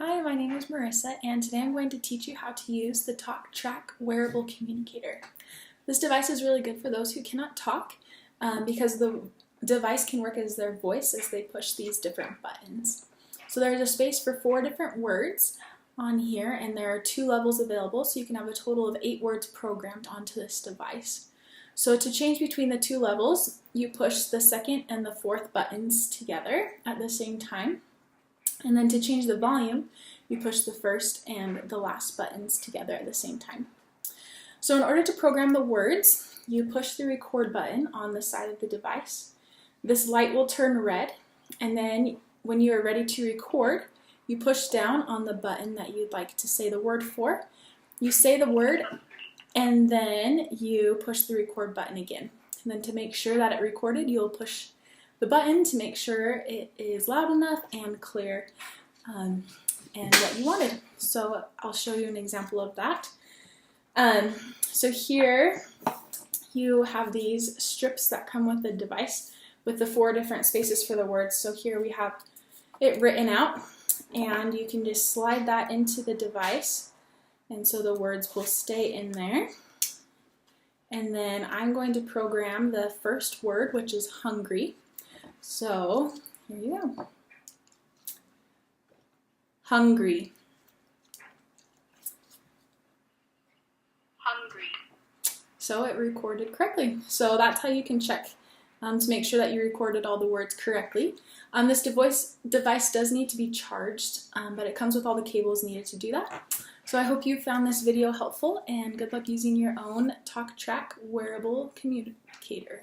Hi, my name is Marissa, and today I'm going to teach you how to use the TalkTrac Wearable Communicator. This device is really good for those who cannot talk because the device can work as their voice as they push these different buttons. So there's a space for 4 different words on here, and there are 2 levels available, so you can have a total of 8 words programmed onto this device. So to change between the 2 levels, you push the 2nd and the 4th buttons together at the same time. And then to change the volume, you push the 1st and the last buttons together at the same time. So in order to program the words, you push the record button on the side of the device. This light will turn red, and then when you are ready to record, you push down on the button that you'd like to say the word for. You say the word, and then you push the record button again. And then to make sure that it recorded, you'll push the button to make sure it is loud enough and clear and what you wanted. So I'll show you an example of that. So here you have these strips that come with the device with the 4 different spaces for the words. So here we have it written out, and you can just slide that into the device, and so the words will stay in there. And then I'm going to program the first word, which is hungry. So here you go. Hungry. Hungry. So it recorded correctly. So that's how you can check to make sure that you recorded all the words correctly. This device does need to be charged, but it comes with all the cables needed to do that. So I hope you found this video helpful, and good luck using your own TalkTrac Wearable Communicator.